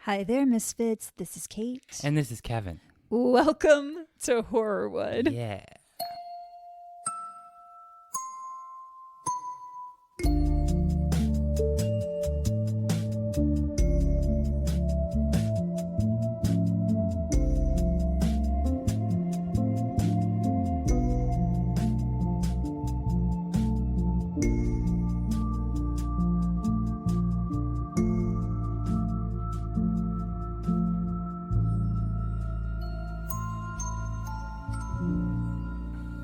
Hi there, Misfits. This is Kate. And this is Kevin. Welcome to Horrorwood. Yeah.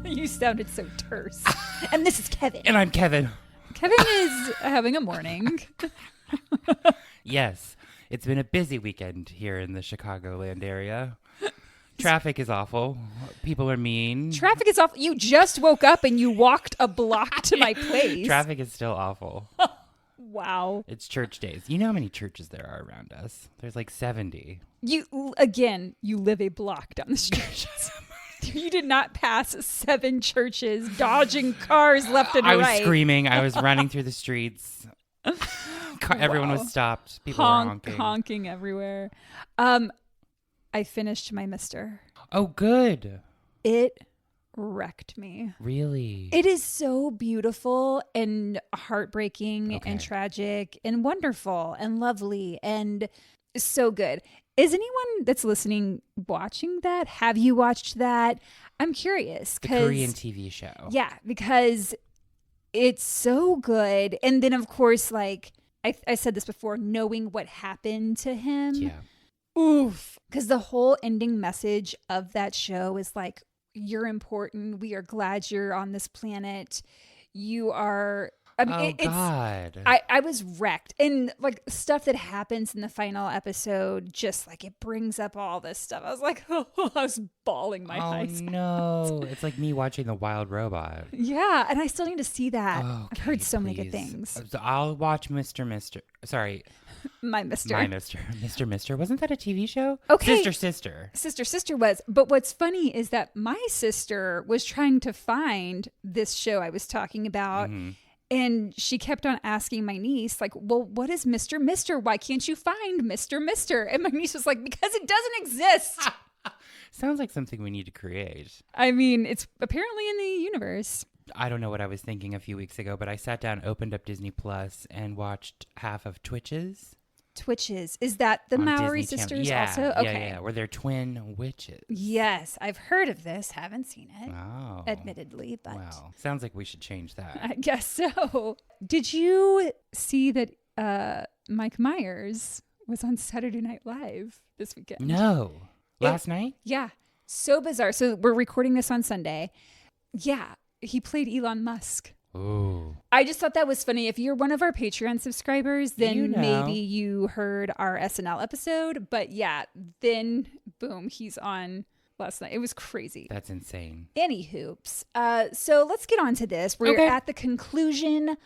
You sounded so terse. And this is Kevin. And I'm Kevin. Kevin is having a morning. Yes. It's been a busy weekend here in the Chicagoland area. Traffic is awful. People are mean. Traffic is awful. You just woke up and you walked a block to my place. Traffic is still awful. Wow. It's church days. You know how many churches there are around us? There's like 70. You live a block down the street. You did not pass 7 churches, dodging cars left and right. I was screaming. I was running through the streets. Everyone was stopped. People were honking. Honking everywhere. I finished my Mister. Oh, good. It wrecked me. Really? It is so beautiful and heartbreaking and tragic and wonderful and lovely and so good. Is anyone that's listening watching that? Have you watched that? I'm curious. The Korean TV show. Yeah, because it's so good. And then, of course, like I said this before, knowing what happened to him. Yeah. Oof. Because the whole ending message of that show is like, you're important. We are glad you're on this planet. You are... I mean, God. I was wrecked. And like stuff that happens in the final episode, just like it brings up all this stuff. I was like, I was bawling my eyes out. No. It's like me watching The Wild Robot. Yeah. And I still need to see that. Okay, I've heard so many please. good things. So I'll watch Sorry. My Mister. Mr. Wasn't that a TV show? Okay. Sister was. But what's funny is that my sister was trying to find this show I was talking about. Mm-hmm. And she kept on asking my niece, like, well, what is Mr. Mister? Why can't you find Mr. Mister? And my niece was like, because it doesn't exist. Sounds like something we need to create. I mean, it's apparently in the universe. I don't know what I was thinking a few weeks ago, but I sat down, opened up Disney Plus, and watched half of Twitches. Is that the Maori Disney sisters Channel. also? Okay. Yeah. Where they're twin witches. Yes, I've heard of this. Haven't seen it. Oh. Admittedly, but. Well, sounds like we should change that. I guess so. Did you see that Mike Myers was on Saturday Night Live this weekend? No. Last night? Yeah. So bizarre. So we're recording this on Sunday. Yeah. He played Elon Musk. Ooh. I just thought that was funny. If you're one of our Patreon subscribers, then maybe you heard our SNL episode. But yeah, then boom, he's on last night. It was crazy. That's insane. Any hoops. So let's get on to this. We're at the conclusion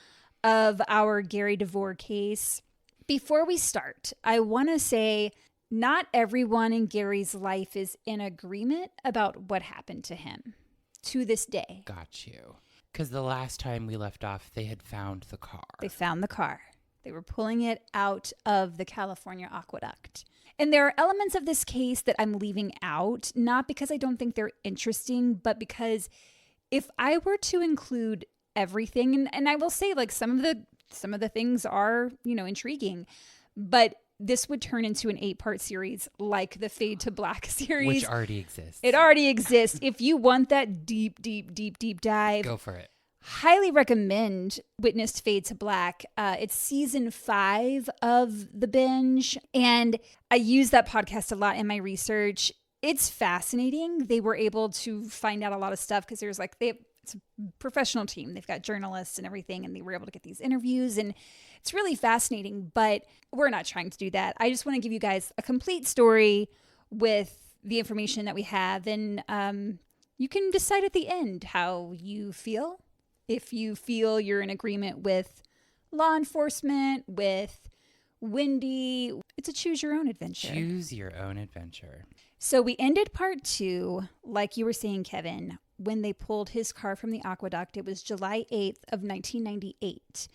of our Gary DeVore case. Before we start, I want to say not everyone in Gary's life is in agreement about what happened to him to this day. Got you. Because the last time we left off, they had found the car. They found the car. They were pulling it out of the California aqueduct. And there are elements of this case that I'm leaving out, not because I don't think they're interesting, but because if I were to include everything, and I will say like some of the things are, intriguing, but this would turn into an 8-part series like the Fade to Black series. Which already exists. It already exists. If you want that deep dive. Go for it. Highly recommend Witnessed Fade to Black. It's season 5 of the binge. And I use that podcast a lot in my research. It's fascinating. They were able to find out a lot of stuff because it's a professional team. They've got journalists and everything, and they were able to get these interviews, and it's really fascinating, but we're not trying to do that. I just want to give you guys a complete story with the information that we have, and you can decide at the end how you feel. If you feel you're in agreement with law enforcement, with Wendy, it's a choose your own adventure. Choose your own adventure. So we ended part 2, like you were saying, Kevin, when they pulled his car from the aqueduct. It was July 8th of 1998.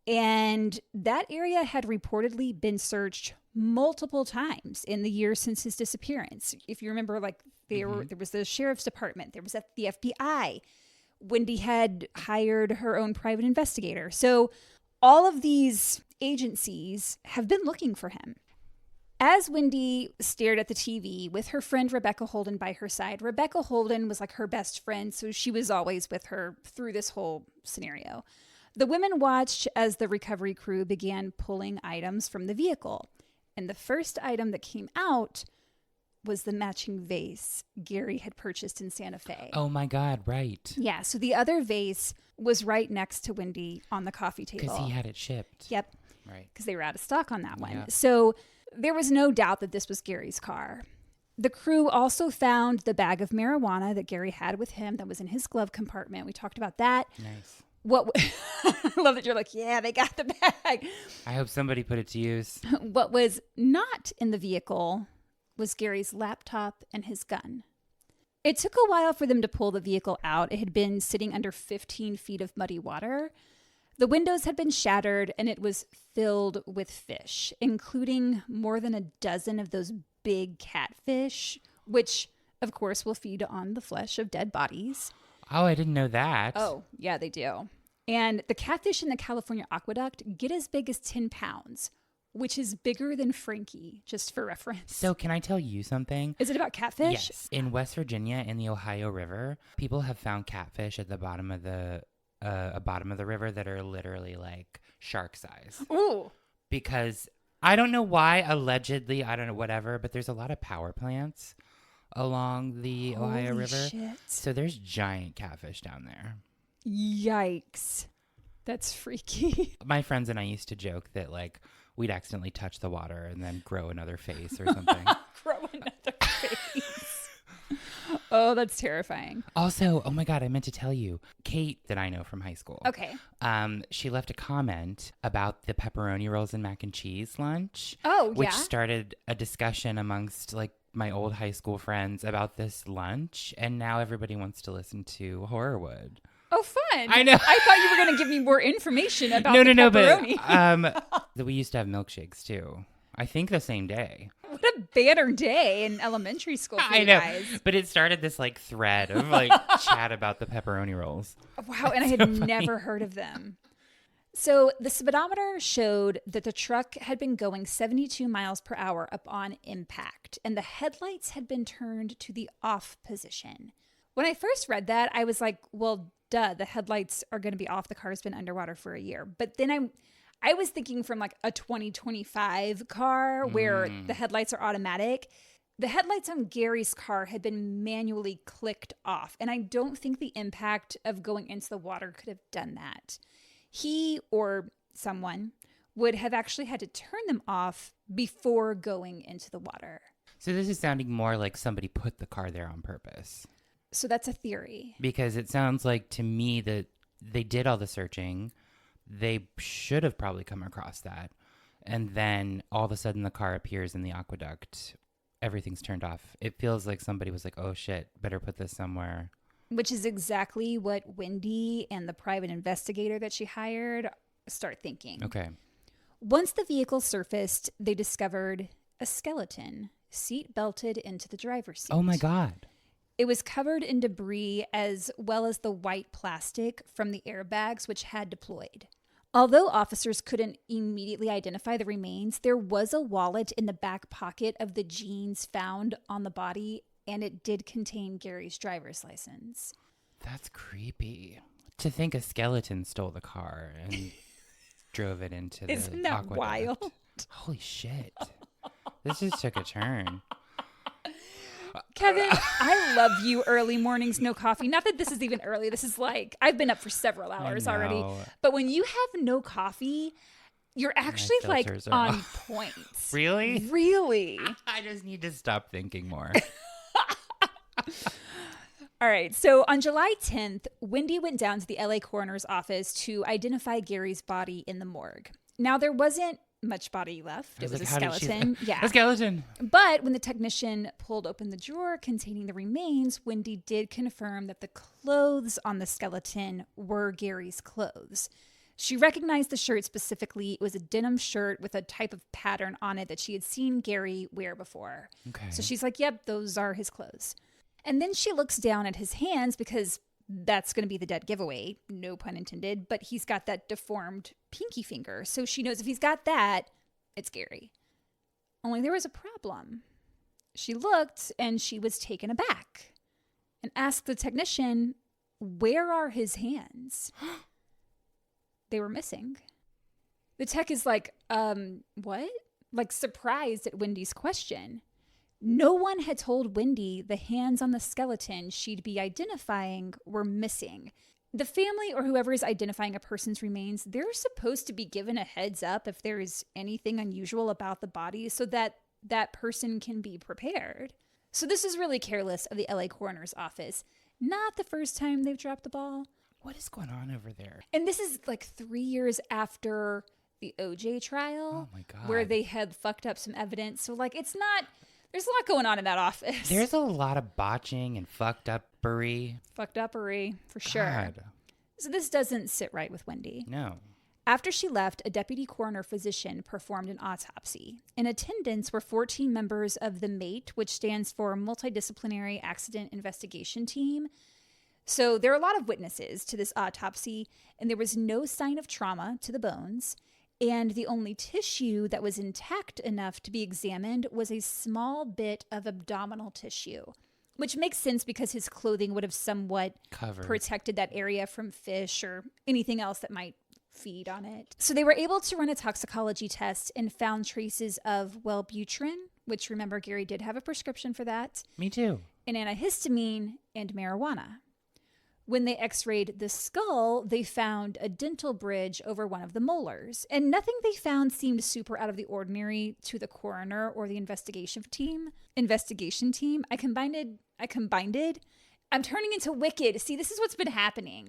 And that area had reportedly been searched multiple times in the years since his disappearance. If you remember, like there was the sheriff's department, there was the FBI. Wendy had hired her own private investigator. So all of these agencies have been looking for him. As Wendy stared at the TV with her friend Rebecca Holden by her side, Rebecca Holden was like her best friend, so she was always with her through this whole scenario. The women watched as the recovery crew began pulling items from the vehicle. And the first item that came out was the matching vase Gary had purchased in Santa Fe. Oh my God, right. Yeah, so the other vase was right next to Wendy on the coffee table. Because he had it shipped. Yep. Right. Because they were out of stock on that one. Yeah. So there was no doubt that this was Gary's car. The crew also found the bag of marijuana that Gary had with him that was in his glove compartment. We talked about that. Nice. I love that you're like, yeah, they got the bag. I hope somebody put it to use. What was not in the vehicle was Gary's laptop and his gun. It took a while for them to pull the vehicle out. It had been sitting under 15 feet of muddy water. The windows had been shattered and it was filled with fish, including more than a dozen of those big catfish, which of course will feed on the flesh of dead bodies. Oh, I didn't know that. Oh, yeah, they do. And the catfish in the California aqueduct get as big as 10 pounds, which is bigger than Frankie, just for reference. So can I tell you something? Is it about catfish? Yes. In West Virginia, in the Ohio River, people have found catfish at the bottom of the river that are literally like shark size. Ooh. Because I don't know why, allegedly, I don't know, whatever, but there's a lot of power plants along the Ohio River. Shit. So there's giant catfish down there. Yikes. That's freaky. My friends and I used to joke that like we'd accidentally touch the water and then grow another face or something. Grow another face. Oh, that's terrifying. Also, oh my God, I meant to tell you, Kate that I know from high school. Okay. She left a comment about the pepperoni rolls and mac and cheese lunch. Oh, which yeah? started a discussion amongst like my old high school friends about this lunch. And now everybody wants to listen to Horrorwood. Oh, fun. I know. I thought you were going to give me more information about No, the but pepperoni. we used to have milkshakes too. I think the same day. What a banner day in elementary school for I you know, guys. but it started this like thread of like chat about the pepperoni rolls. Wow, and I had never heard of them. So the speedometer showed that the truck had been going 72 miles per hour upon impact, and the headlights had been turned to the off position. When I first read that, I was like, well, duh, the headlights are going to be off. The car's been underwater for a year. But then I was thinking from like a 2025 car where the headlights are automatic. The headlights on Gary's car had been manually clicked off, and I don't think the impact of going into the water could have done that. He or someone would have actually had to turn them off before going into the water. So this is sounding more like somebody put the car there on purpose. So that's a theory. Because it sounds like to me that they did all the searching. They should have probably come across that. And then all of a sudden the car appears in the aqueduct. Everything's turned off. It feels like somebody was like, oh shit, better put this somewhere. Which is exactly what Wendy and the private investigator that she hired start thinking. Okay. Once the vehicle surfaced, they discovered a skeleton seat belted into the driver's seat. Oh my God. It was covered in debris as well as the white plastic from the airbags which had deployed. Although officers couldn't immediately identify the remains, there was a wallet in the back pocket of the jeans found on the body, and it did contain Gary's driver's license. That's creepy. To think a skeleton stole the car and drove it into the Isn't that aqueduct. wild? Holy shit. This just took a turn. Kevin, I love you early mornings, no coffee. Not that this is even early. This is like, I've been up for several hours already. But when you have no coffee, you're actually like on point. Really? Really? I just need to stop thinking more. All right. So on July 10th, Wendy went down to the LA coroner's office to identify Gary's body in the morgue. Now, there wasn't much body left. It was a skeleton. Yeah. A skeleton. But when the technician pulled open the drawer containing the remains, Wendy did confirm that the clothes on the skeleton were Gary's clothes. She recognized the shirt specifically. It was a denim shirt with a type of pattern on it that she had seen Gary wear before. Okay. So she's like, yep, those are his clothes. And then she looks down at his hands because that's going to be the dead giveaway, no pun intended, but he's got that deformed pinky finger. So she knows if he's got that, it's Gary. Only there was a problem. She looked and she was taken aback and asked the technician, where are his hands? They were missing. The tech is like, what? Like surprised at Wendy's question. No one had told Wendy the hands on the skeleton she'd be identifying were missing. The family or whoever is identifying a person's remains, they're supposed to be given a heads up if there is anything unusual about the body so that that person can be prepared. So this is really careless of the LA coroner's office. Not the first time they've dropped the ball. What is going on over there? And this is like 3 years after the OJ trial. Oh my God. Where they had fucked up some evidence. So like it's not, there's a lot going on in that office. There's a lot of botching and fucked uppery. Fucked uppery, for sure. God. So this doesn't sit right with Wendy. No. After she left, a deputy coroner physician performed an autopsy. In attendance were 14 members of the MATE, which stands for Multidisciplinary Accident Investigation Team. So there are a lot of witnesses to this autopsy, and there was no sign of trauma to the bones. And the only tissue that was intact enough to be examined was a small bit of abdominal tissue, which makes sense because his clothing would have somewhat protected that area from fish or anything else that might feed on it. So they were able to run a toxicology test and found traces of Wellbutrin, which remember Gary did have a prescription for that. Me too. An antihistamine and marijuana. When they x-rayed the skull, they found a dental bridge over one of the molars. And nothing they found seemed super out of the ordinary to the coroner or the investigation team. I combined it. I'm turning into Wicked. See, this is what's been happening.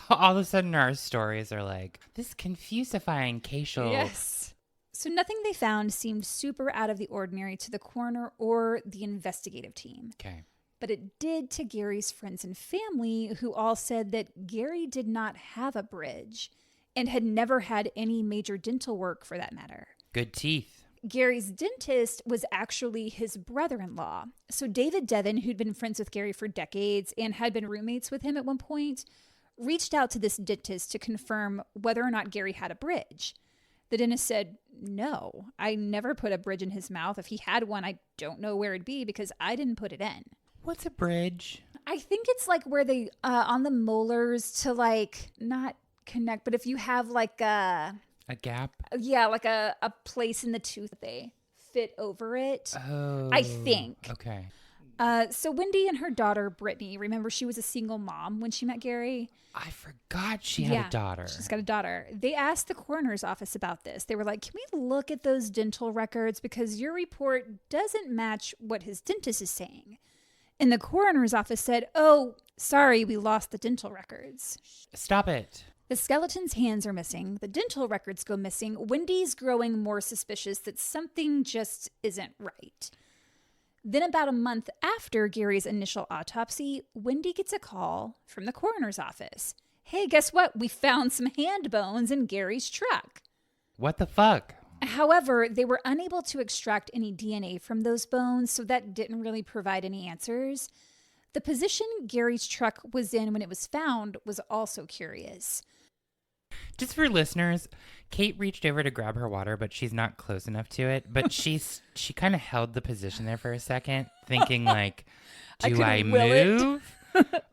All of a sudden our stories are like, this confusifying facial. Yes. So nothing they found seemed super out of the ordinary to the coroner or the investigative team. Okay. But it did to Gary's friends and family, who all said that Gary did not have a bridge and had never had any major dental work for that matter. Good teeth. Gary's dentist was actually his brother-in-law. So David Devin, who'd been friends with Gary for decades and had been roommates with him at one point, reached out to this dentist to confirm whether or not Gary had a bridge. The dentist said, no, I never put a bridge in his mouth. If he had one, I don't know where it'd be because I didn't put it in. What's a bridge? I think it's like where they, on the molars to like not connect, but if you have like a gap? Yeah, like a place in the tooth, they fit over it. Oh. I think. Okay. So Wendy and her daughter, Brittany, remember she was a single mom when she met Gary? I forgot she had a daughter. She's got a daughter. They asked the coroner's office about this. They were like, can we look at those dental records? Because your report doesn't match what his dentist is saying. And the coroner's office said, oh, sorry, we lost the dental records. Stop it. The skeleton's hands are missing. The dental records go missing. Wendy's growing more suspicious that something just isn't right. Then about a month after Gary's initial autopsy, Wendy gets a call from the coroner's office. Hey, guess what? We found some hand bones in Gary's truck. What the fuck? However, they were unable to extract any DNA from those bones, so that didn't really provide any answers. The position Gary's truck was in when it was found was also curious. Just for listeners, Kate reached over to grab her water, but she's not close enough to it. But she kind of held the position there for a second, thinking like, do I move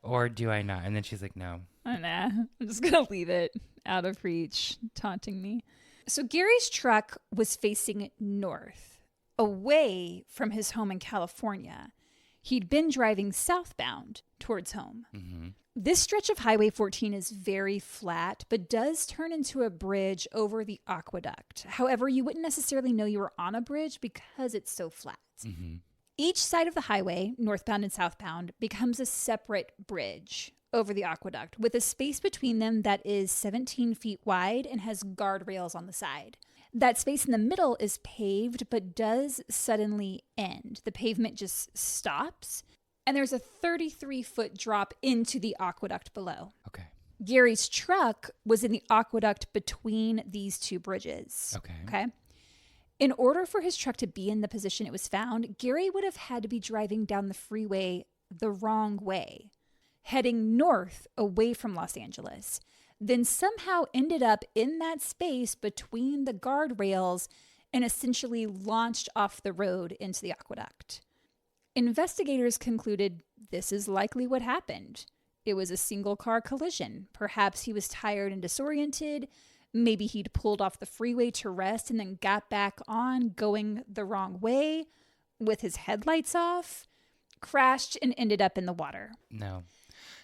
or do I not? And then she's like, no. Nah, I'm just going to leave it out of reach, taunting me. So Gary's truck was facing north, away from his home in California. He'd been driving southbound towards home. Mm-hmm. This stretch of Highway 14 is very flat, but does turn into a bridge over the aqueduct. However, you wouldn't necessarily know you were on a bridge because it's so flat. Mm-hmm. Each side of the highway, northbound and southbound, becomes a separate bridge over the aqueduct with a space between them that is 17 feet wide and has guardrails on the side. That space in the middle is paved but does suddenly end. The pavement just stops and there's a 33-foot drop into the aqueduct below. Okay. Gary's truck was in the aqueduct between these two bridges. Okay. In order for his truck to be in the position it was found, Gary would have had to be driving down the freeway the wrong way, heading north away from Los Angeles, then somehow ended up in that space between the guardrails and essentially launched off the road into the aqueduct. Investigators concluded this is likely what happened. It was a single car collision. Perhaps he was tired and disoriented. Maybe he'd pulled off the freeway to rest and then got back on going the wrong way with his headlights off, crashed and ended up in the water. No.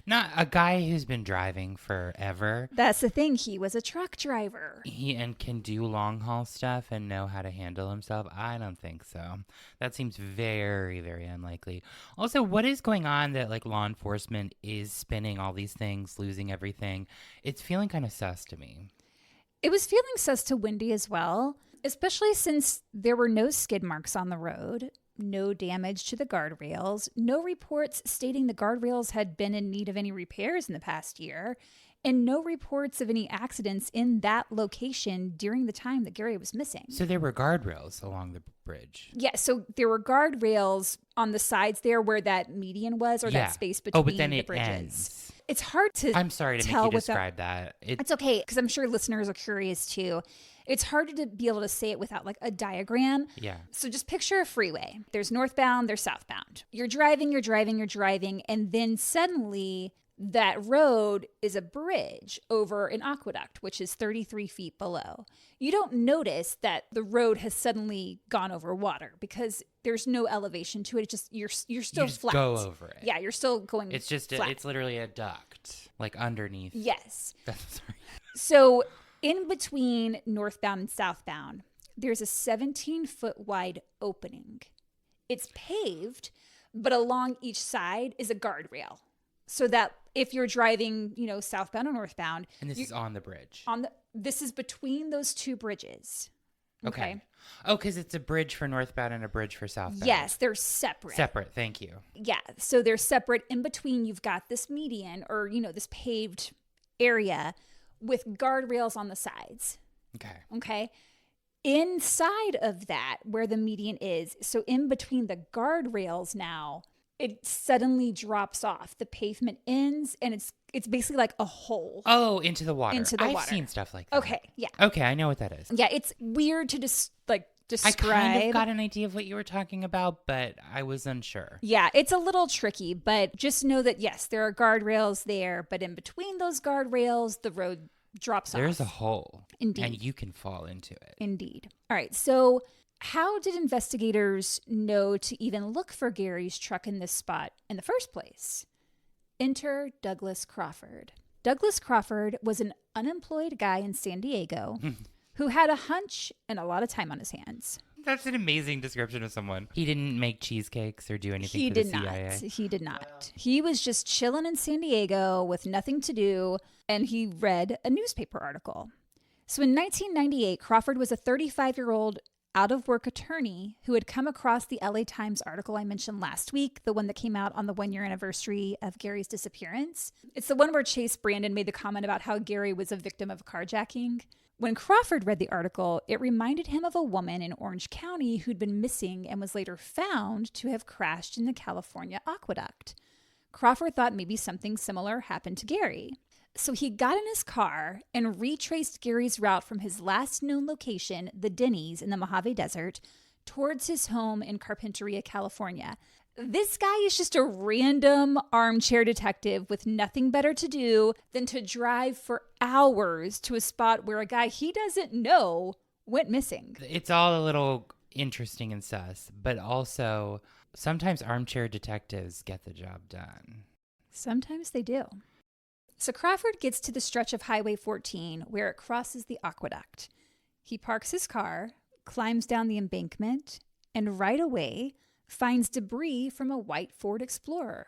Not a guy who's been driving forever. That's the thing. He was a truck driver. And can do long haul stuff and know how to handle himself. I don't think so. That seems very, very unlikely. Also, what is going on that like law enforcement is spinning all these things, losing everything? It's feeling kind of sus to me. It was feeling sus to Wendy as well, especially since there were no skid marks on the road. No damage to the guardrails, no reports stating the guardrails had been in need of any repairs in the past year, and no reports of any accidents in that location during the time that Gary was missing. So there were guardrails along the bridge. Yeah, so there were guardrails on the sides there where that median was, or that space between the bridges. Ends. It's hard to I'm sorry to make you describe that. It's okay, because I'm sure listeners are curious too. It's hard to be able to say it without like a diagram. Yeah. So just picture a freeway. There's northbound, there's southbound. You're driving, and then suddenly that road is a bridge over an aqueduct, which is 33 feet below. You don't notice that the road has suddenly gone over water because there's no elevation to it. It's just you're still flat. Go over it. Yeah, you're still going. It's just flat. It's literally a duct, like underneath. Yes. Sorry. So in between northbound and southbound, there's a 17-foot wide opening. It's paved, but along each side is a guardrail. So that if you're driving, southbound or northbound. And this is on the bridge. This is between those two bridges. Okay. Oh, because it's a bridge for northbound and a bridge for southbound. Yes, they're separate. Separate, thank you. Yeah, so they're separate. In between, you've got this median or, this paved area with guardrails on the sides. Okay. Inside of that, where the median is, so in between the guardrails now, it suddenly drops off. The pavement ends, and it's basically like a hole. Oh, into the water. I've seen stuff like that. Okay, yeah. Okay, I know what that is. Yeah, it's weird to describe. I kind of got an idea of what you were talking about, but I was unsure. Yeah, it's a little tricky, but just know that, yes, there are guardrails there, but in between those guardrails, the road drops off. There's a hole. Indeed. And you can fall into it. Indeed. All right, so how did investigators know to even look for Gary's truck in this spot in the first place? Enter Douglas Crawford. Douglas Crawford was an unemployed guy in San Diego who had a hunch and a lot of time on his hands. That's an amazing description of someone. He didn't make cheesecakes or do anything for the CIA. He did not. He was just chilling in San Diego with nothing to do, and he read a newspaper article. So in 1998, Crawford was a 35-year-old out-of-work attorney who had come across the LA Times article I mentioned last week, the one that came out on the one-year anniversary of Gary's disappearance. It's the one where Chase Brandon made the comment about how Gary was a victim of carjacking. When Crawford read the article, it reminded him of a woman in Orange County who'd been missing and was later found to have crashed in the California aqueduct. Crawford thought maybe something similar happened to Gary. So he got in his car and retraced Gary's route from his last known location, the Denny's in the Mojave Desert, towards his home in Carpinteria, California. This guy is just a random armchair detective with nothing better to do than to drive for hours to a spot where a guy he doesn't know went missing. It's all a little interesting and sus, but also sometimes armchair detectives get the job done. Sometimes they do. So Crawford gets to the stretch of Highway 14 where it crosses the aqueduct. He parks his car, climbs down the embankment, and right away finds debris from a white Ford Explorer,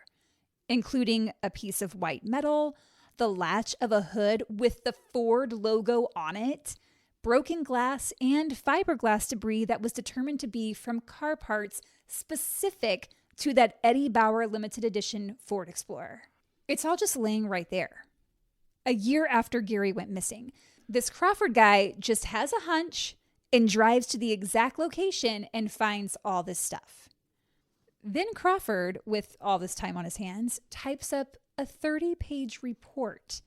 including a piece of white metal, the latch of a hood with the Ford logo on it, broken glass, and fiberglass debris that was determined to be from car parts specific to that Eddie Bauer limited edition Ford Explorer. It's all just laying right there. a year after Gary went missing. This Crawford guy just has a hunch and drives to the exact location and finds all this stuff. Then Crawford, with all this time on his hands, types up a 30-page report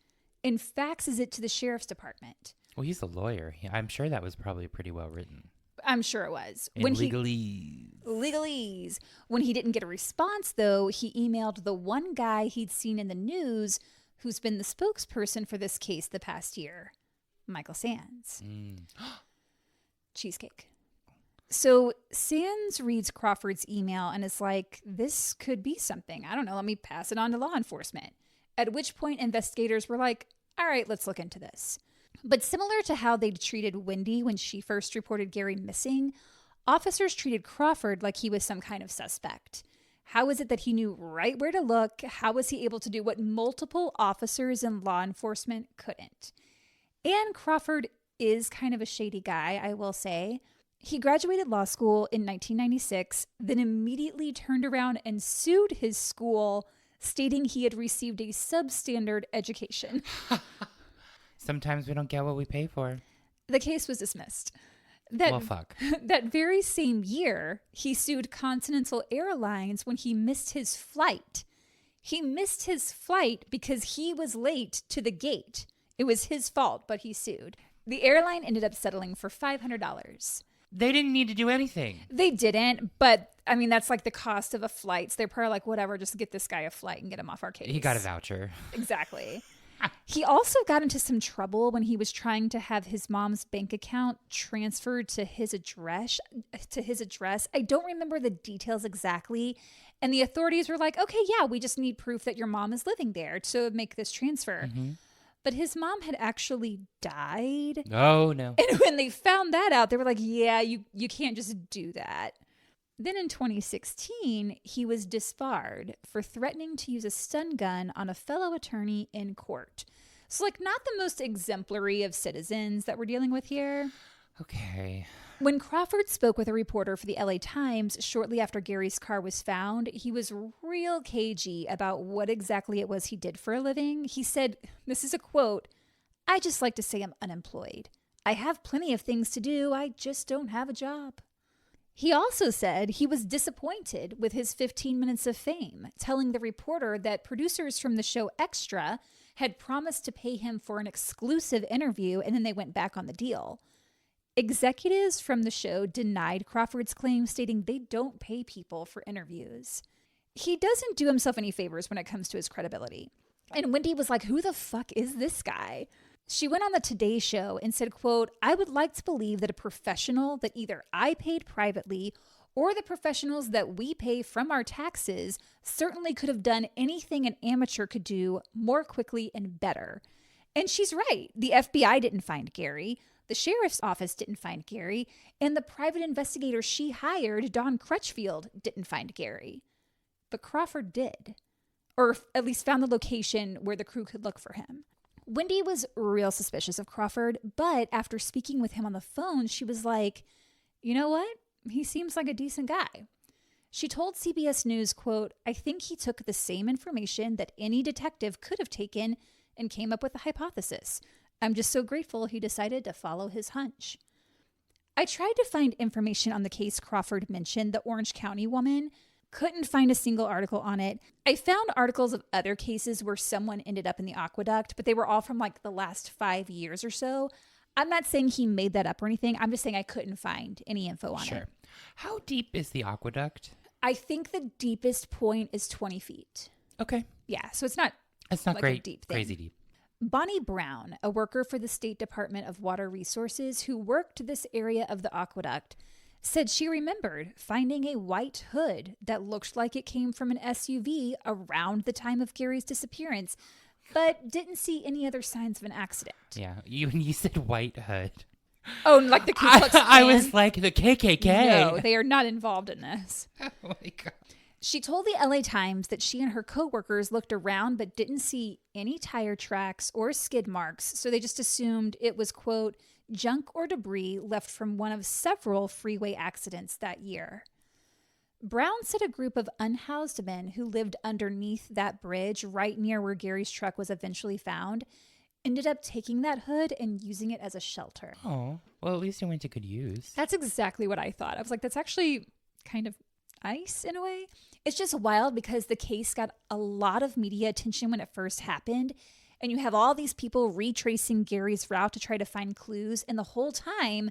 and faxes it to the sheriff's department. Well, he's a lawyer. I'm sure that was probably pretty well written. I'm sure it was. In legalese. Legalese. When he didn't get a response, though, he emailed the one guy he'd seen in the news who's been the spokesperson for this case the past year, Michael Sands. Cheesecake. So Sands reads Crawford's email and is like, this could be something. I don't know. Let me pass it on to law enforcement. At which point investigators were like, all right, let's look into this. But similar to how they'd treated Wendy when she first reported Gary missing, officers treated Crawford like he was some kind of suspect. How is it that he knew right where to look? How was he able to do what multiple officers and law enforcement couldn't? And Crawford is kind of a shady guy, I will say. He graduated law school in 1996, then immediately turned around and sued his school, stating he had received a substandard education. Sometimes we don't get what we pay for. The case was dismissed. Well, fuck. That very same year, he sued Continental Airlines when he missed his flight. He missed his flight because he was late to the gate. It was his fault, but he sued. The airline ended up settling for $500. They didn't need to do anything. They didn't, but I mean, that's like the cost of a flight. So they're probably like, whatever, just get this guy a flight and get him off our case. He got a voucher. Exactly. He also got into some trouble when he was trying to have his mom's bank account transferred to his address. I don't remember the details exactly. And the authorities were like, okay, yeah, we just need proof that your mom is living there to make this transfer. Mm-hmm. But his mom had actually died. Oh, no. And when they found that out, they were like, yeah, you can't just do that. Then in 2016, he was disbarred for threatening to use a stun gun on a fellow attorney in court. So, like, not the most exemplary of citizens that we're dealing with here. Okay. When Crawford spoke with a reporter for the LA Times shortly after Gary's car was found, he was real cagey about what exactly it was he did for a living. He said, this is a quote, "I just like to say I'm unemployed. I have plenty of things to do. I just don't have a job." He also said he was disappointed with his 15 minutes of fame, telling the reporter that producers from the show Extra had promised to pay him for an exclusive interview, and then they went back on the deal. Executives from the show denied Crawford's claim, stating they don't pay people for interviews. He doesn't do himself any favors when it comes to his credibility. And Wendy was like, who the fuck is this guy? She went on the Today Show and said, quote, "I would like to believe that a professional that either I paid privately or the professionals that we pay from our taxes certainly could have done anything an amateur could do more quickly and better." And she's right. The FBI didn't find Gary. The sheriff's office didn't find Gary. And the private investigator she hired, Don Crutchfield, didn't find Gary. But Crawford did. Or at least found the location where the crew could look for him. Wendy was real suspicious of Crawford, but after speaking with him on the phone, she was like, you know what? He seems like a decent guy. She told CBS News, quote, "I think he took the same information that any detective could have taken and came up with a hypothesis. I'm just so grateful he decided to follow his hunch." I tried to find information on the case Crawford mentioned, the Orange County woman. Couldn't find a single article on it. I found articles of other cases where someone ended up in the aqueduct, but they were all from like the last 5 years or so. I'm not saying he made that up or anything. I'm just saying I couldn't find any info on it. How deep is the aqueduct? I think the deepest point is 20 feet. Okay. Yeah, so it's not like great, a deep thing. crazy deep. Bonnie Brown, a worker for the State Department of Water Resources who worked this area of the aqueduct, said she remembered finding a white hood that looked like it came from an SUV around the time of Gary's disappearance, but didn't see any other signs of an accident. Yeah, you said white hood. Oh, like the Ku Klux Klan? I was like, the KKK. No, they are not involved in this. Oh my God. She told the LA Times that she and her coworkers looked around but didn't see any tire tracks or skid marks, so they just assumed it was, quote, junk or debris left from one of several freeway accidents that year. Brown said a group of unhoused men who lived underneath that bridge right near where Gary's truck was eventually found ended up taking that hood and using it as a shelter. Oh, well, at least it went to good use. That's exactly what I thought. I was like, that's actually kind of nice in a way. It's just wild because the case got a lot of media attention when it first happened. And you have all these people retracing Gary's route to try to find clues. And the whole time,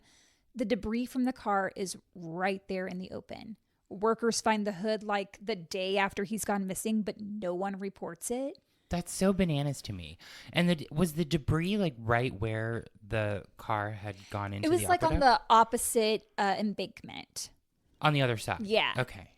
the debris from the car is right there in the open. Workers find the hood like the day after he's gone missing, but no one reports it. That's so bananas to me. And was the debris like right where the car had gone into? It was the like aqueduct? on the opposite embankment. On the other side. Yeah. Okay.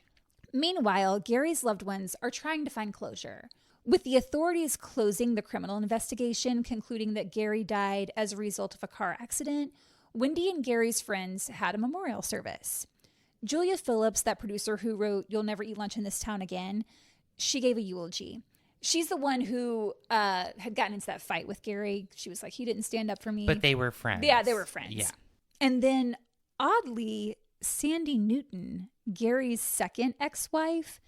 Meanwhile, Gary's loved ones are trying to find closure, with the authorities closing the criminal investigation, concluding that Gary died as a result of a car accident. Wendy and Gary's friends had a memorial service. Julia Phillips, that producer who wrote You'll Never Eat Lunch in This Town Again, she gave a eulogy. She's the one who had gotten into that fight with Gary. She was like, he didn't stand up for me. But they were friends. Yeah, they were friends. Yeah. And then, oddly, Sandy Newton, Gary's second ex-wife,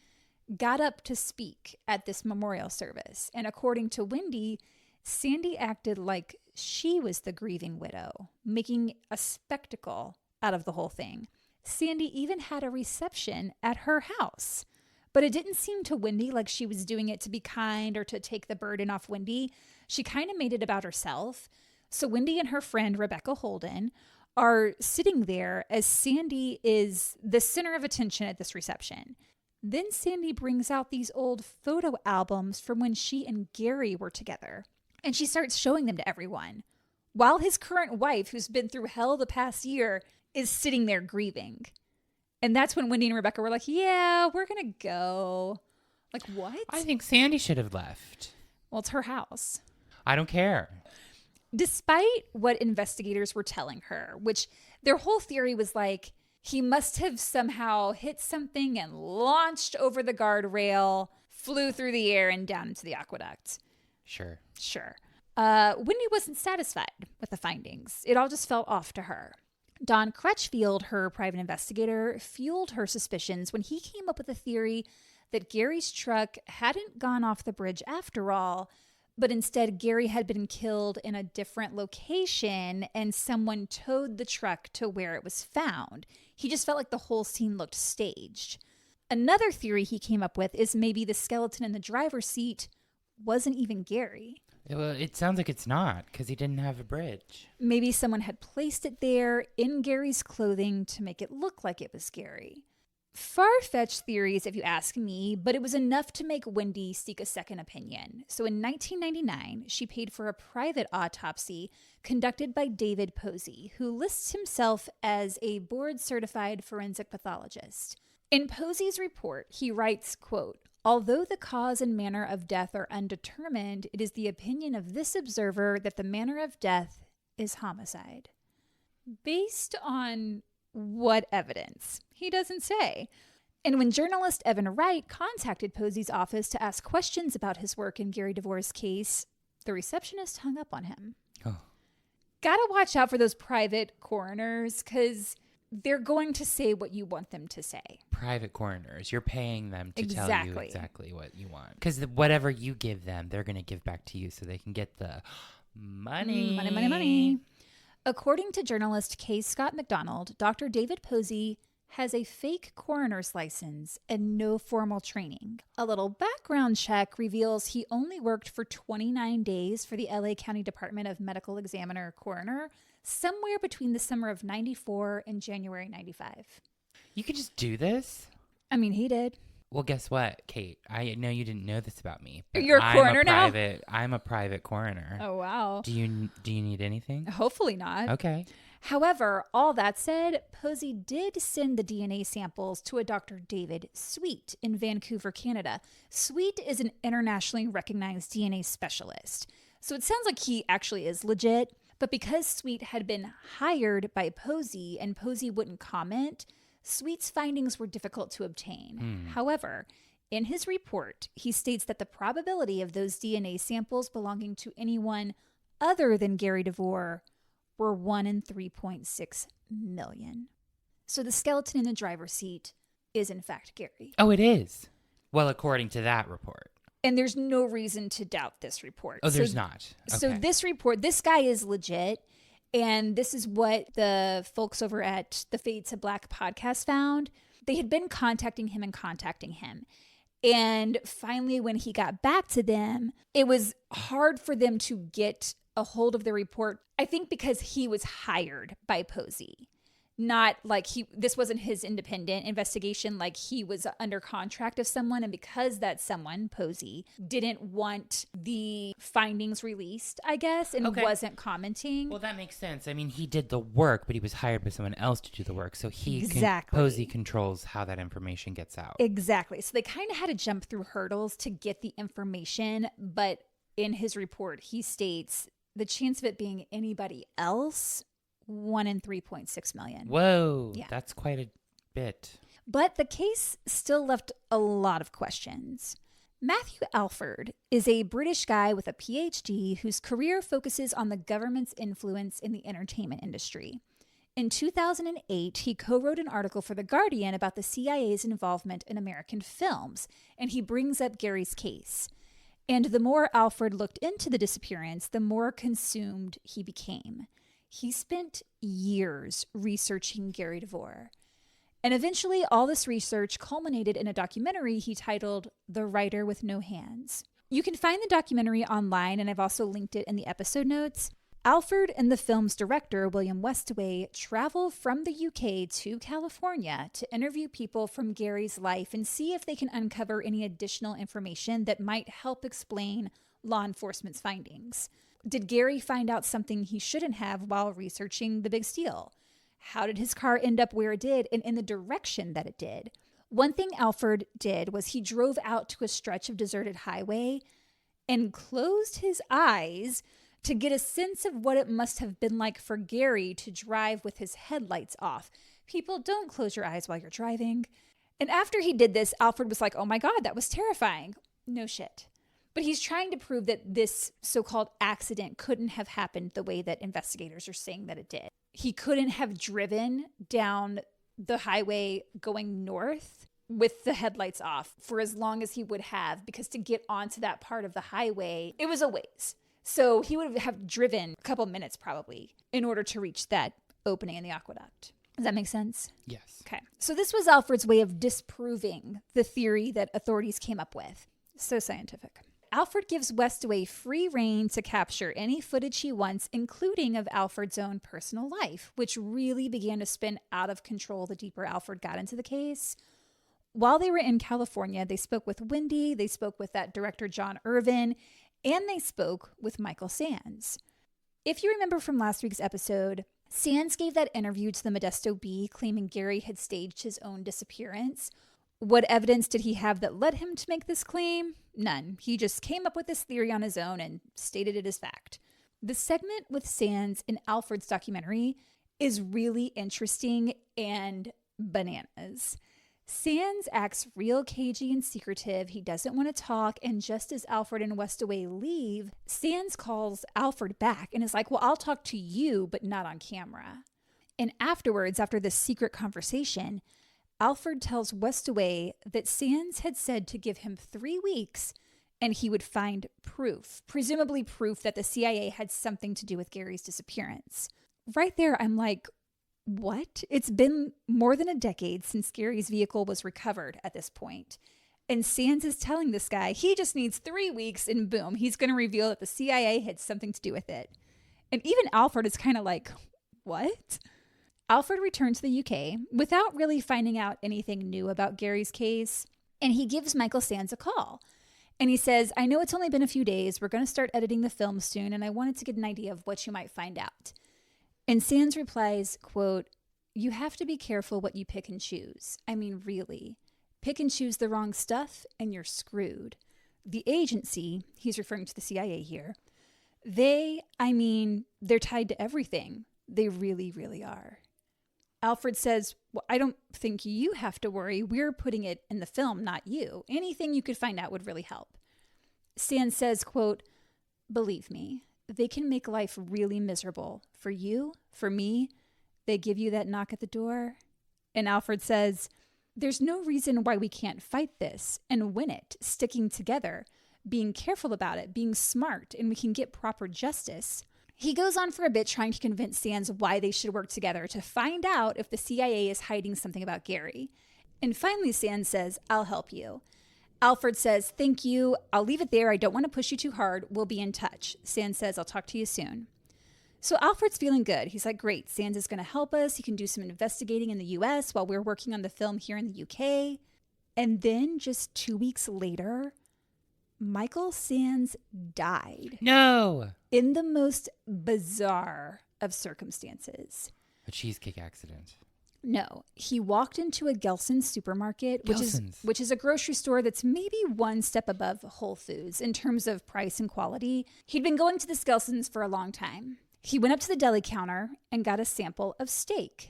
got up to speak at this memorial service. And according to Wendy, Sandy acted like she was the grieving widow, making a spectacle out of the whole thing. Sandy even had a reception at her house. But it didn't seem to Wendy like she was doing it to be kind or to take the burden off Wendy. She kind of made it about herself. So Wendy and her friend, Rebecca Holden, are sitting there as Sandy is the center of attention at this reception. Then Sandy brings out these old photo albums from when she and Gary were together. And she starts showing them to everyone, while his current wife, who's been through hell the past year, is sitting there grieving. And that's when Wendy and Rebecca were like, yeah, we're going to go. Like, what? I think Sandy should have left. Well, it's her house. I don't care. Despite what investigators were telling her, which their whole theory was like, he must have somehow hit something and launched over the guardrail, flew through the air and down into the aqueduct. Sure. Wendy wasn't satisfied with the findings. It all just felt off to her. Don Crutchfield, her private investigator, fueled her suspicions when he came up with a theory that Gary's truck hadn't gone off the bridge after all, but instead Gary had been killed in a different location and someone towed the truck to where it was found. He just felt like the whole scene looked staged. Another theory he came up with is maybe the skeleton in the driver's seat wasn't even Gary. Well, it sounds like it's not, because he didn't have a bridge. Maybe someone had placed it there in Gary's clothing to make it look like it was Gary. Far-fetched theories, if you ask me, but it was enough to make Wendy seek a second opinion. So in 1999, she paid for a private autopsy conducted by David Posey, who lists himself as a board-certified forensic pathologist. In Posey's report, he writes, quote, "Although the cause and manner of death are undetermined, it is the opinion of this observer that the manner of death is homicide." Based on what evidence? He doesn't say. And when journalist Evan Wright contacted Posey's office to ask questions about his work in Gary DeVore's case, the receptionist hung up on him. Oh. Gotta watch out for those private coroners, because they're going to say what you want them to say. Private coroners. You're paying them to tell you exactly what you want. Because whatever you give them, they're going to give back to you so they can get the money. Money. According to journalist K. Scott McDonald, Dr. David Posey has a fake coroner's license and no formal training. A little background check reveals he only worked for 29 days for the LA County Department of Medical Examiner coroner, somewhere between the summer of 94 and January 95. You could just do this? I mean, he did. Well, guess what, Kate? I know you didn't know this about me. But You're a coroner now? I'm a private coroner. Oh, wow. Do you need anything? Hopefully not. Okay. However, all that said, Posey did send the DNA samples to a Dr. David Sweet in Vancouver, Canada. Sweet is an internationally recognized DNA specialist. So it sounds like he actually is legit. But because Sweet had been hired by Posey and Posey wouldn't comment, Sweet's findings were difficult to obtain. However, in his report, he states that the probability of those DNA samples belonging to anyone other than Gary DeVore were 1 in 3.6 million. So the skeleton in the driver's seat is in fact Gary. Oh, it is? Well, according to that report. And there's no reason to doubt this report. Oh, there's not. Okay. So this report, this guy is legit. And this is what the folks over at the Fade to Black podcast found. They had been contacting him. And finally, when he got back to them, it was hard for them to get a hold of the report. I think because he was hired by Posey. Not like this wasn't his independent investigation, like he was under contract of someone. And because that someone, Posey, didn't want the findings released, I guess, and wasn't commenting. Well, that makes sense. I mean, he did the work, but he was hired by someone else to do the work. So Posey controls how that information gets out. Exactly. So they kind of had to jump through hurdles to get the information. But in his report, he states the chance of it being anybody else, 1 in 3.6 million. Whoa, yeah. That's quite a bit. But the case still left a lot of questions. Matthew Alford is a British guy with a PhD whose career focuses on the government's influence in the entertainment industry. In 2008, he co-wrote an article for The Guardian about the CIA's involvement in American films, and he brings up Gary's case. And the more Alford looked into the disappearance, the more consumed he became. He spent years researching Gary DeVore. And eventually, all this research culminated in a documentary he titled The Writer with No Hands. You can find the documentary online, and I've also linked it in the episode notes. Alford and the film's director, William Westaway, travel from the UK to California to interview people from Gary's life and see if they can uncover any additional information that might help explain law enforcement's findings. Did Gary find out something he shouldn't have while researching the big steal? How did his car end up where it did and in the direction that it did? One thing Alford did was he drove out to a stretch of deserted highway and closed his eyes to get a sense of what it must have been like for Gary to drive with his headlights off. People, don't close your eyes while you're driving. And after he did this, Alford was like, oh my God, that was terrifying. No shit. But he's trying to prove that this so-called accident couldn't have happened the way that investigators are saying that it did. He couldn't have driven down the highway going north with the headlights off for as long as he would have, because to get onto that part of the highway, it was a ways. So he would have driven a couple minutes probably in order to reach that opening in the aqueduct. Does that make sense? Yes. Okay. So this was Alford's way of disproving the theory that authorities came up with. So scientific. Alford gives Westaway free rein to capture any footage he wants, including of Alford's own personal life, which really began to spin out of control the deeper Alford got into the case. While they were in California, they spoke with Wendy, they spoke with that director John Irvin, and they spoke with Michael Sands. If you remember from last week's episode, Sands gave that interview to the Modesto Bee claiming Gary had staged his own disappearance. What evidence did he have that led him to make this claim? None. He just came up with this theory on his own and stated it as fact. The segment with Sands in Alford's documentary is really interesting and bananas. Sands acts real cagey and secretive. He doesn't want to talk. And just as Alford and Westaway leave, Sands calls Alford back and is like, well, I'll talk to you, but not on camera. And afterwards, after this secret conversation, Alford tells Westaway that Sands had said to give him 3 weeks and he would find proof, presumably proof that the CIA had something to do with Gary's disappearance. Right there, I'm like, what? It's been more than a decade since Gary's vehicle was recovered at this point. And Sands is telling this guy he just needs 3 weeks and boom, he's going to reveal that the CIA had something to do with it. And even Alford is kind of like, what? Alford returned to the UK without really finding out anything new about Gary's case, and he gives Michael Sands a call. And he says, I know it's only been a few days. We're going to start editing the film soon, and I wanted to get an idea of what you might find out. And Sands replies, quote, you have to be careful what you pick and choose. I mean, really. Pick and choose the wrong stuff, and you're screwed. The agency, he's referring to the CIA here, they're tied to everything. They really, really are. Alford says, well, I don't think you have to worry. We're putting it in the film, not you. Anything you could find out would really help. Sands says, quote, believe me, they can make life really miserable. For you, for me, they give you that knock at the door. And Alford says, there's no reason why we can't fight this and win it, sticking together. being careful about it, being smart, and we can get proper justice. He goes on for a bit trying to convince Sands why they should work together to find out if the CIA is hiding something about Gary. And finally, Sands says, I'll help you. Alfred says, thank you. I'll leave it there. I don't want to push you too hard. We'll be in touch. Sands says, I'll talk to you soon. So Alfred's feeling good. He's like, great, Sands is going to help us. He can do some investigating in the US while we're working on the film here in the UK. And then just 2 weeks later, Michael Sands died. No! In the most bizarre of circumstances. A cheesecake accident. No, he walked into a Gelson's supermarket, which is a grocery store that's maybe one step above Whole Foods in terms of price and quality. He'd been going to this Gelson's for a long time. He went up to the deli counter and got a sample of steak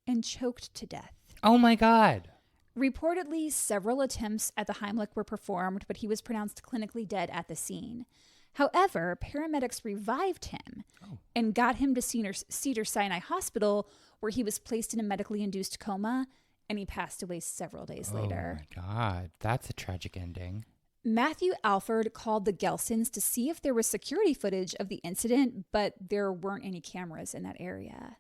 and choked to death. Oh my God. Reportedly, several attempts at the Heimlich were performed, but he was pronounced clinically dead at the scene. However, paramedics revived him and got him to Cedars-Sinai Hospital, where he was placed in a medically induced coma, and he passed away several days later. Oh my God, that's a tragic ending. Matthew Alford called the Gelsons to see if there was security footage of the incident, but there weren't any cameras in that area.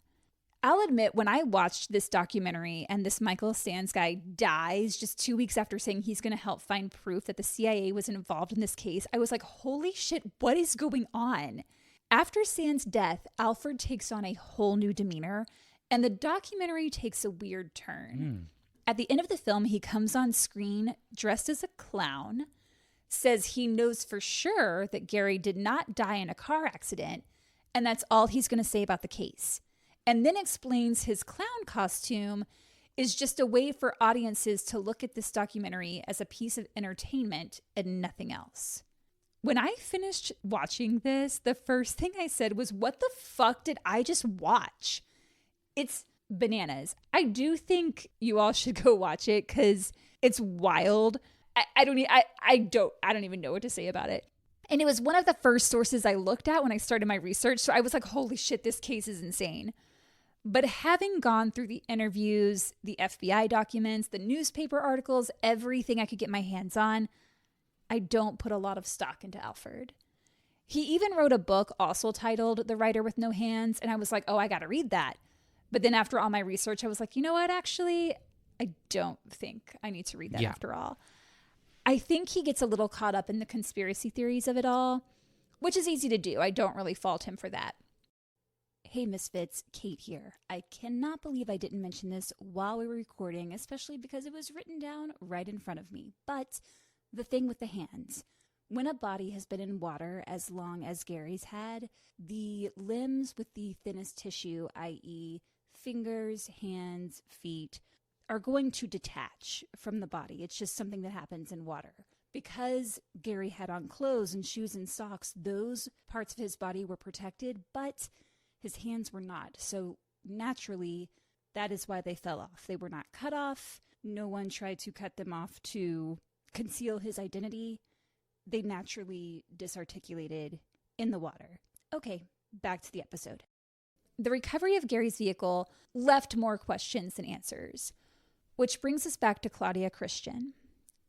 I'll admit, when I watched this documentary and this Michael Sands guy dies just 2 weeks after saying he's going to help find proof that the CIA was involved in this case, I was like, holy shit, what is going on? After Sands' death, Alfred takes on a whole new demeanor, and the documentary takes a weird turn. At the end of the film, he comes on screen dressed as a clown, says he knows for sure that Gary did not die in a car accident, and that's all he's going to say about the case. And then explains his clown costume is just a way for audiences to look at this documentary as a piece of entertainment and nothing else. When I finished watching this, the first thing I said was, what the fuck did I just watch? It's bananas. I do think you all should go watch it because it's wild. I don't even know what to say about it. And it was one of the first sources I looked at when I started my research. So I was like, holy shit, this case is insane. But having gone through the interviews, the FBI documents, the newspaper articles, everything I could get my hands on, I don't put a lot of stock into Alfred. He even wrote a book also titled The Writer with No Hands. And I was like, oh, I got to read that. But then after all my research, I was like, you know what? Actually, I don't think I need to read that after all. I think he gets a little caught up in the conspiracy theories of it all, which is easy to do. I don't really fault him for that. Hey Misfits, Kate here. I cannot believe I didn't mention this while we were recording, especially because it was written down right in front of me. But the thing with the hands. When a body has been in water as long as Gary's had, the limbs with the thinnest tissue, i.e. fingers, hands, feet, are going to detach from the body. It's just something that happens in water. Because Gary had on clothes and shoes and socks, those parts of his body were protected, but his hands were not. So naturally, that is why they fell off. They were not cut off. No one tried to cut them off to conceal his identity. They naturally disarticulated in the water. Okay, back to the episode. The recovery of Gary's vehicle left more questions than answers, which brings us back to Claudia Christian.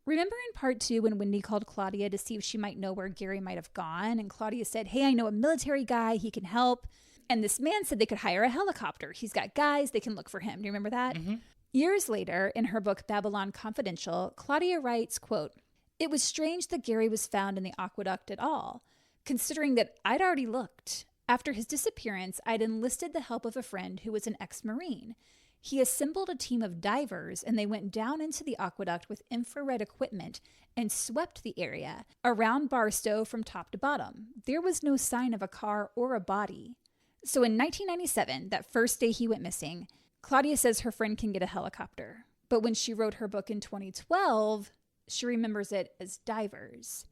Remember in part 2 when Wendy called Claudia to see if she might know where Gary might have gone, and Claudia said, hey, I know a military guy, he can help. And this man said they could hire a helicopter. He's got guys, they can look for him. Do you remember that? Mm-hmm. Years later, in her book Babylon Confidential, Claudia writes, quote, it was strange that Gary was found in the aqueduct at all, considering that I'd already looked. After his disappearance, I'd enlisted the help of a friend who was an ex-Marine. He assembled a team of divers, and they went down into the aqueduct with infrared equipment and swept the area around Barstow from top to bottom. There was no sign of a car or a body. So in 1997, that first day he went missing, Claudia says her friend can get a helicopter. But when she wrote her book in 2012, she remembers it as divers.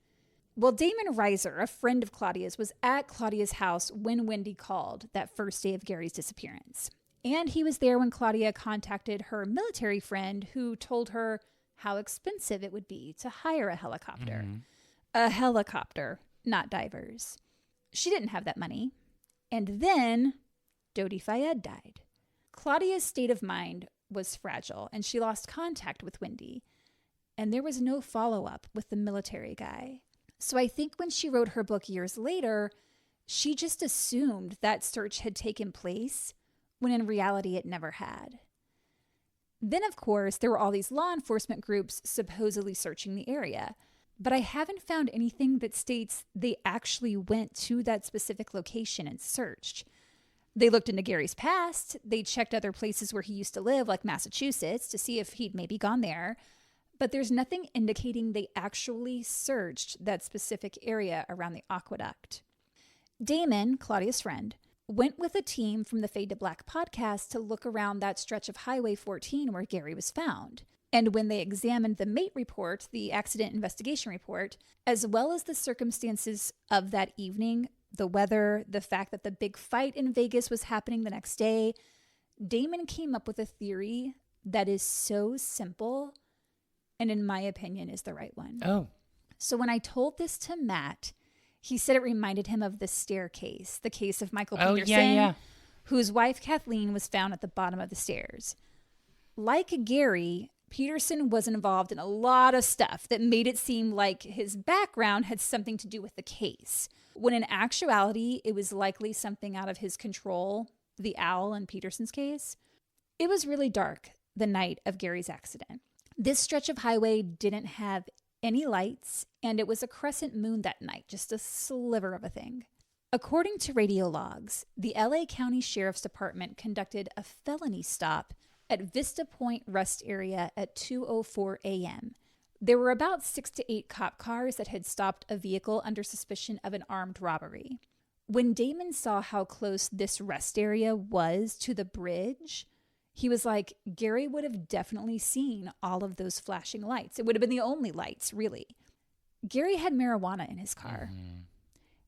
Well, Damon Reiser, a friend of Claudia's, was at Claudia's house when Wendy called that first day of Gary's disappearance. And he was there when Claudia contacted her military friend who told her how expensive it would be to hire a helicopter. Mm-hmm. A helicopter, not divers. She didn't have that money. And then Dodi Fayed died. Claudia's state of mind was fragile, and she lost contact with Wendy. And there was no follow-up with the military guy. So I think when she wrote her book years later, she just assumed that search had taken place when in reality it never had. Then, of course, there were all these law enforcement groups supposedly searching the area. But I haven't found anything that states they actually went to that specific location and searched. They looked into Gary's past. They checked other places where he used to live, like Massachusetts, to see if he'd maybe gone there. But there's nothing indicating they actually searched that specific area around the aqueduct. Damon, Claudia's friend, went with a team from the Fade to Black podcast to look around that stretch of Highway 14 where Gary was found. And when they examined the MATE report, the accident investigation report, as well as the circumstances of that evening, the weather, the fact that the big fight in Vegas was happening the next day, Damon came up with a theory that is so simple and, in my opinion, is the right one. Oh. So when I told this to Matt, he said it reminded him of the staircase, the case of Michael Peterson, whose wife Kathleen was found at the bottom of the stairs. Like Gary, Peterson was involved in a lot of stuff that made it seem like his background had something to do with the case, when in actuality, it was likely something out of his control, the owl in Peterson's case. It was really dark the night of Gary's accident. This stretch of highway didn't have any lights, and it was a crescent moon that night, just a sliver of a thing. According to radio logs, the LA County Sheriff's Department conducted a felony stop at Vista Point Rest Area at 2:04 a.m. There were about 6 to 8 cop cars that had stopped a vehicle under suspicion of an armed robbery. When Damon saw how close this rest area was to the bridge, he was like, Gary would have definitely seen all of those flashing lights. It would have been the only lights, really. Gary had marijuana in his car. Mm-hmm.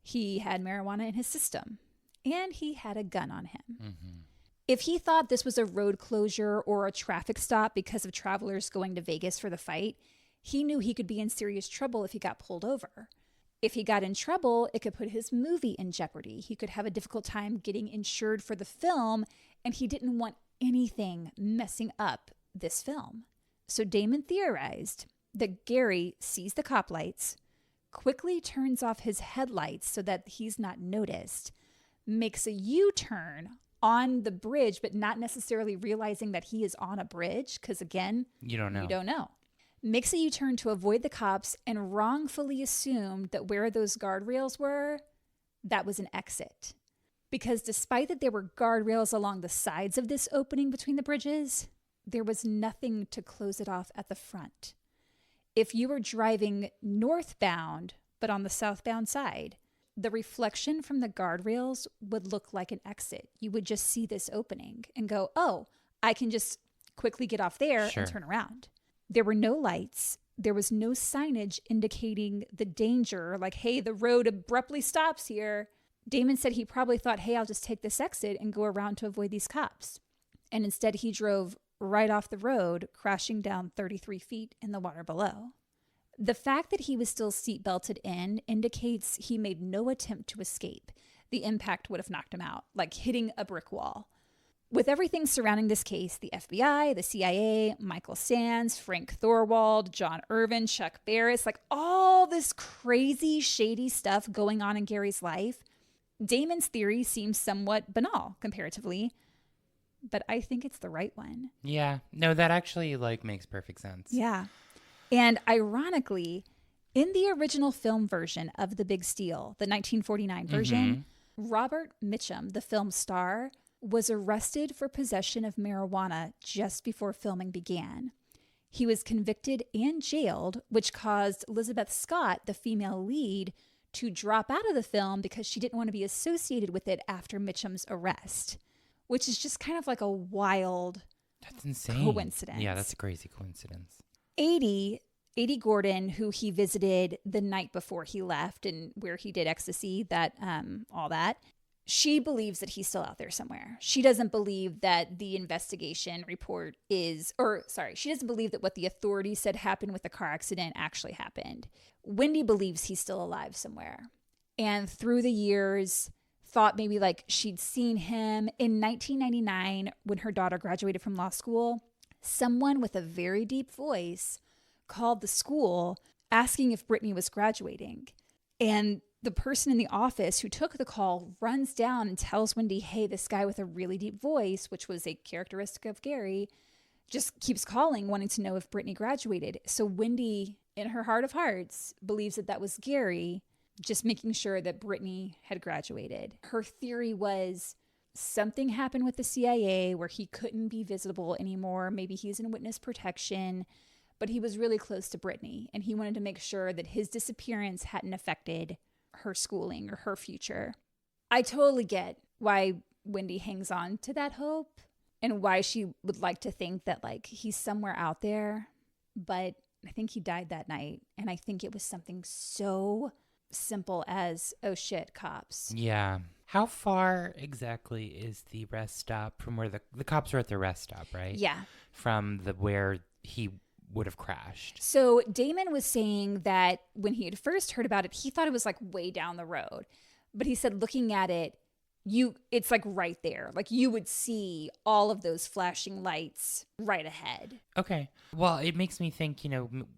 He had marijuana in his system. And he had a gun on him. Mm-hmm. If he thought this was a road closure or a traffic stop because of travelers going to Vegas for the fight, he knew he could be in serious trouble if he got pulled over. If he got in trouble, it could put his movie in jeopardy. He could have a difficult time getting insured for the film, and he didn't want anything messing up this film. So Damon theorized that Gary sees the cop lights, quickly turns off his headlights so that he's not noticed, makes a U-turn on the bridge, but not necessarily realizing that he is on a bridge, because again, you don't know. Makes a U-turn to avoid the cops and wrongfully assumed that where those guardrails were, that was an exit. Because despite that there were guardrails along the sides of this opening between the bridges, there was nothing to close it off at the front. If you were driving northbound, but on the southbound side, the reflection from the guardrails would look like an exit. You would just see this opening and go, oh, I can just quickly get off there and turn around. There were no lights. There was no signage indicating the danger, like, hey, the road abruptly stops here. Damon said he probably thought, hey, I'll just take this exit and go around to avoid these cops. And instead he drove right off the road, crashing down 33 feet in the water below. The fact that he was still seatbelted in indicates he made no attempt to escape. The impact would have knocked him out, like hitting a brick wall. With everything surrounding this case, the FBI, the CIA, Michael Sands, Frank Thorwald, John Irvin, Chuck Barris, like all this crazy, shady stuff going on in Gary's life, Damon's theory seems somewhat banal comparatively, but I think it's the right one. Yeah. No, that actually makes perfect sense. Yeah. And ironically, in the original film version of The Big Steal, the 1949 version, Robert Mitchum, the film star, was arrested for possession of marijuana just before filming began. He was convicted and jailed, which caused Elizabeth Scott, the female lead, to drop out of the film because she didn't want to be associated with it after Mitchum's arrest, which is just kind of like a wild That's insane. Coincidence. Yeah, that's a crazy coincidence. 80 Gordon, who he visited the night before he left and where he did ecstasy, all that, she believes that he's still out there somewhere. She doesn't believe that the investigation report she doesn't believe that what the authorities said happened with the car accident actually happened. Wendy believes he's still alive somewhere. And through the years, thought maybe she'd seen him. In 1999, when her daughter graduated from law school, someone with a very deep voice called the school asking if Brittany was graduating. And the person in the office who took the call runs down and tells Wendy, hey, this guy with a really deep voice, which was a characteristic of Gary, just keeps calling, wanting to know if Brittany graduated. So Wendy, in her heart of hearts, believes that that was Gary, just making sure that Brittany had graduated. Her theory was something happened with the CIA where he couldn't be visible anymore. Maybe he's in witness protection, but he was really close to Brittany, and he wanted to make sure that his disappearance hadn't affected her schooling or her future. I totally get why Wendy hangs on to that hope and why she would like to think that like he's somewhere out there, but I think he died that night, and I think it was something so simple as, oh shit, cops. Yeah. How far exactly is the rest stop from where the cops were at the rest stop, right? Yeah. From the where he would have crashed. So Damon was saying that when he had first heard about it, he thought it was like way down the road. But he said looking at it, it's like right there. Like you would see all of those flashing lights right ahead. Okay. Well, it makes me think,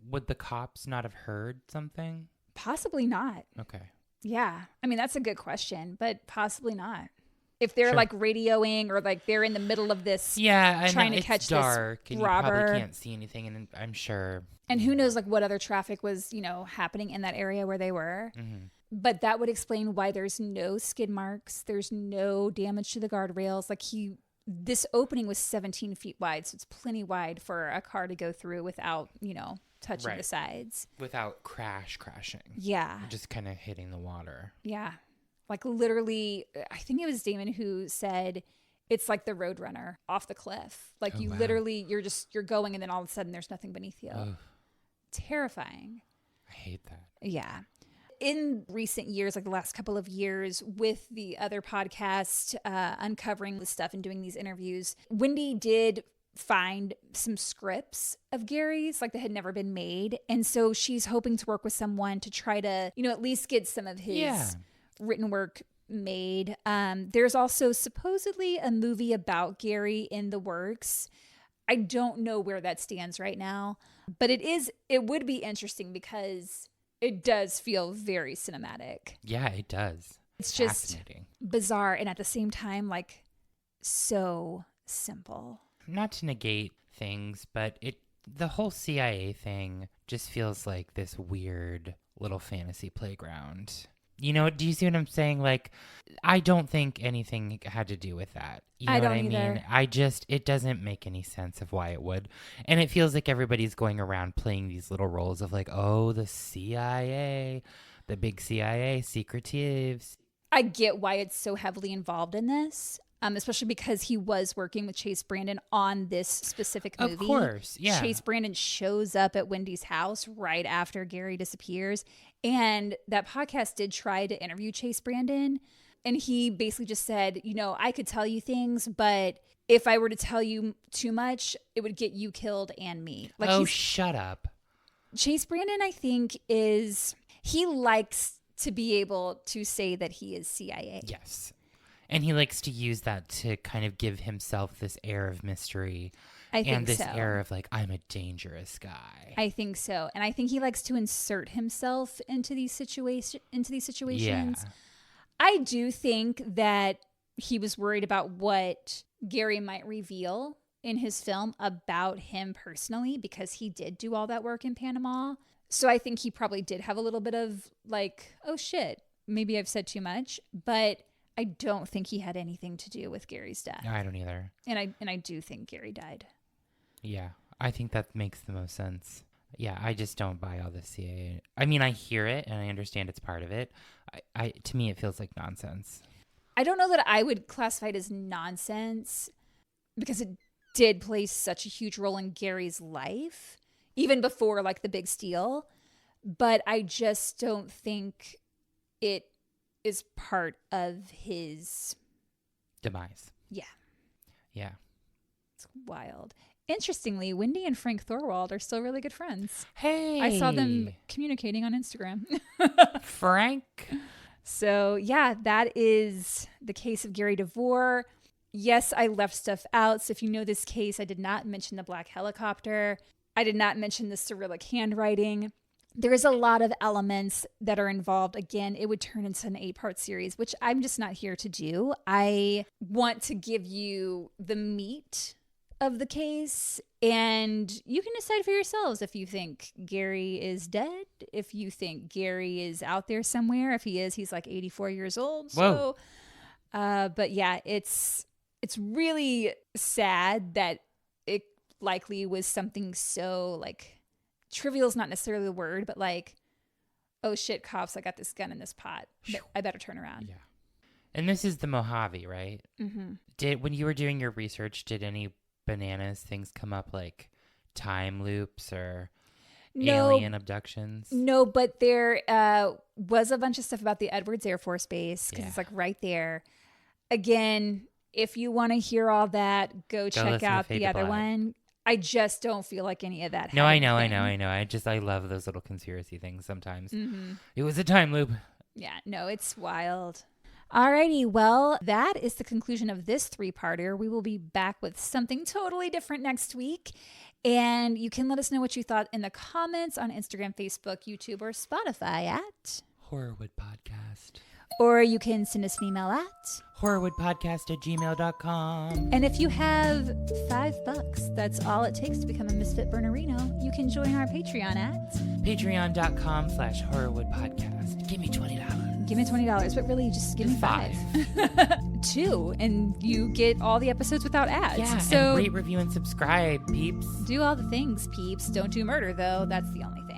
would the cops not have heard something? Possibly not. Okay. Yeah. I mean, that's a good question, but possibly not. If they're Sure. like radioing or like they're in the middle of this, trying to it's catch dark this and robber. you probably can't see anything, and I'm sure. And who knows like what other traffic was, happening in that area where they were. Mm-hmm. But that would explain why there's no skid marks. There's no damage to the guardrails. Like this opening was 17 feet wide, so it's plenty wide for a car to go through without, touching Right. the sides. Without crashing. Yeah. Just kind of hitting the water. Yeah. Like literally, I think it was Damon who said it's like the Roadrunner off the cliff. Like Oh, you wow. literally, you're going and then all of a sudden there's nothing beneath you. Ugh, Terrifying. I hate that. Yeah. In recent years, like the last couple of years, with the other podcast uncovering the stuff and doing these interviews, Wendy did find some scripts of Gary's like that had never been made. And so she's hoping to work with someone to try to, at least get some of his written work made. There's also supposedly a movie about Gary in the works. I don't know where that stands right now, but it would be interesting because it does feel very cinematic. Yeah, it does. It's just fascinating. bizarre and at the same time, like, so simple. Not to negate things, but the whole CIA thing just feels like this weird little fantasy playground. Do you see what I'm saying? Like, I don't think anything had to do with that. You know I what don't I mean? either. It doesn't make any sense of why it would. And it feels like everybody's going around playing these little roles of like, oh, the CIA, the big CIA secretives. I get why it's so heavily involved in this, especially because he was working with Chase Brandon on this specific movie. Of course, yeah. Chase Brandon shows up at Wendy's house right after Gary disappears. And that podcast did try to interview Chase Brandon. And he basically just said, I could tell you things, but if I were to tell you too much, it would get you killed and me. Like, Shut up. Chase Brandon, I think, he likes to be able to say that he is CIA. Yes. And he likes to use that to kind of give himself this air of mystery. I think and this so. air of like, I'm a dangerous guy. I think so. And I think he likes to insert himself into these situations. Yeah. I do think that he was worried about what Gary might reveal in his film about him personally, because he did do all that work in Panama. So I think he probably did have a little bit of like, oh shit, maybe I've said too much, but I don't think he had anything to do with Gary's death. No, I don't either. And I do think Gary died. Yeah, I think that makes the most sense. Yeah, I just don't buy all this CIA. I mean, I hear it and I understand it's part of it. To me, it feels like nonsense. I don't know that I would classify it as nonsense because it did play such a huge role in Gary's life, even before like the big steal. But I just don't think it is part of his Demise. Yeah. Yeah. It's wild. Interestingly, Wendy and Frank Thorwald are still really good friends. Hey. I saw them communicating on Instagram. Frank. So yeah, that is the case of Gary DeVore. Yes, I left stuff out. So if you know this case, I did not mention the black helicopter. I did not mention the Cyrillic handwriting. There's a lot of elements that are involved. Again, it would turn into an 8-part series, which I'm just not here to do. I want to give you the meat of the case, and you can decide for yourselves if you think Gary is dead, if you think Gary is out there somewhere. If he is, he's like 84 years old. Whoa. So, but yeah, it's really sad that it likely was something so like trivial is not necessarily the word, but like, oh shit, cops, I got this gun in this pot. I better turn around. Yeah. And this is the Mojave, right? Mm-hmm. When you were doing your research, did any bananas things come up, like time loops or alien abductions? No, but there was a bunch of stuff about the Edwards Air Force Base, because it's like right there. Again, if you want to hear all that, go check out the other one. I just don't feel like any of that. No, I know. I love those little conspiracy things sometimes. Mm-hmm. It was a time loop. Yeah, no, it's wild. Alrighty, well, that is the conclusion of this 3-parter. We will be back with something totally different next week. And you can let us know what you thought in the comments on Instagram, Facebook, YouTube, or Spotify at Horrorwood Podcast. Or you can send us an email at horrorwoodpodcast@gmail.com. And if you have $5, that's all it takes to become a Misfit Burnerino. You can join our Patreon at patreon.com/horrorwoodpodcast. Give me $20. Give me $20, but really just give me 5. 2, and you get all the episodes without ads. Yeah, so and rate, review, and subscribe, peeps. Do all the things, peeps. Don't do murder, though. That's the only thing.